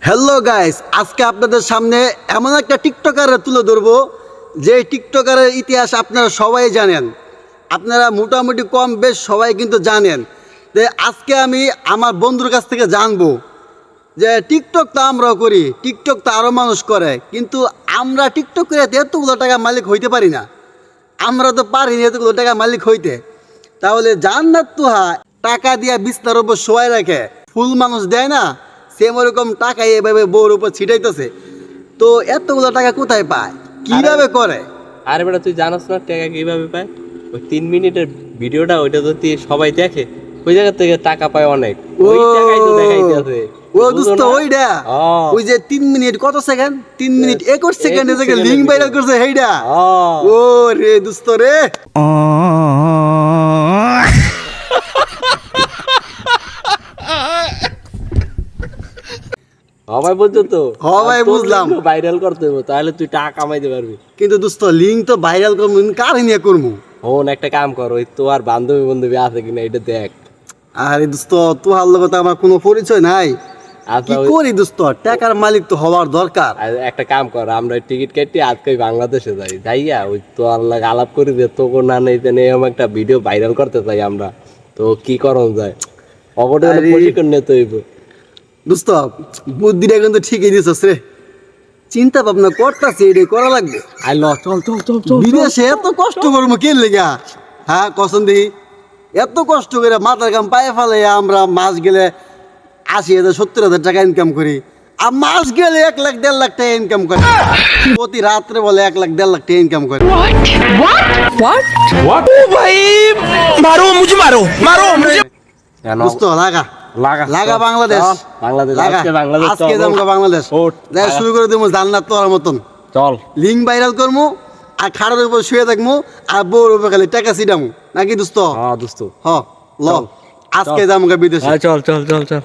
Hello guys, আজকে আপনাদের সামনে এমন একটা টিকটকারে তুলে ধরবো যে টিকটকারের ইতিহাস আপনারা সবাই জানেন। আপনারা মোটামুটি কম বেশ সবাই কিন্তু জানেন। যে আজকে আমি আমার বন্ধুর কাছ থেকে জানবো যে টিকটক তো আমরাও করি, টিকটক তো আরও মানুষ করে, কিন্তু আমরা টিকটক করে এতগুলো টাকা মালিক হইতে পারি না। আমরা তো পারি না এতগুলো টাকা মালিক হইতে। তাহলে জান্নাত তুহা টাকা দিয়া বিস্তার উপর শোয়াই রাখে, ফুল মানুষ দেয় না, সেম ওরকম টাকা এভাবে বউর উপর ছিটাইতেছে। তো এতগুলো টাকা কোথায় পায়, কিভাবে করে? আরে বেটা, তুই জানাস না টাকা কিভাবে পায়? ওই 3 মিনিটের ভিডিওটা ওইটা যদি সবাই দেখে, ওই জায়গা থেকে টাকা পায় অনেক। ওই টাকাই তো দেখাইতেছে। ও দোস্ত, ওইটা ওই যে 3 মিনিট কত সেকেন্ড, 3 মিনিট 21 সেকেন্ডে যে লিংক ভাইরাল করছে সেইটা। ও রে দোস্ত রে, সবাই বুঝছো তো? সবাই বুঝলাম। ভাইরাল করতে হবে, তাহলে তুই টাকা কামাইতে পারবি। কিন্তু দোস্ত লিংক তো ভাইরাল করবো, কারে নিয়ে করবো? হন একটা কাম কর, ওই তোর বান্ধবী বান্ধবী আছে কিনা এটা দেখ। আরে দোস্ত, তোহার লগে তো আমার কোনো পরিচয় নাই। আচ্ছা, কি করি দোস্ত, টাকার মালিক তো হওয়ার দরকার। একটা কাম কর, আমরা টিকিট কেটে আজকে বাংলাদেশে যাই, যাইয়া ওই তোর লাগে আলাপ করি যে তোকে না নেই এরকম একটা ভিডিও ভাইরাল করতে চাই আমরা। তো কি করণ যায়, অগটে প্রশিক্ষণ নিতে হইব। দোস্ত বুদ্ধিটা কিন্তু ঠিকই দিছস রে, চিন্তা ভাবনা করতেছি, এটাই করা লাগবে। আইল, চল চল চল চল। বিদেশে এত কষ্ট করবো কে লেগা? হ্যাঁ কসম দেখি, এত কষ্ট করে মাথার কাম পায়ে ফেলে আমরা মাস গেলে 80,000 70,000 টাকা ইনকাম করি, আর মাস গেলে 1 লাখ 1.5 লাখ টাকা ইনকাম করে। প্রতি রাত্রে বলে 1 লাখ 1.5 লাখ টাকা ইনকাম করে। দোস্ত লাগা লাগা বাংলাদেশ, আজকে যাবো বাংলাদেশ, যাই শুরু করে দেবো জান্নাত তোর মতন। চল লিঙ্ক ভাইরাল করবো, আর খাড়ার উপর শুয়ে থাকবো, আর বউর উপর খালি টাকা ছিটামু নাকি দোস্ত? হ্যাঁ দোস্ত, হ ল, আজকে যাবো বিদেশে। চল চল চল চল।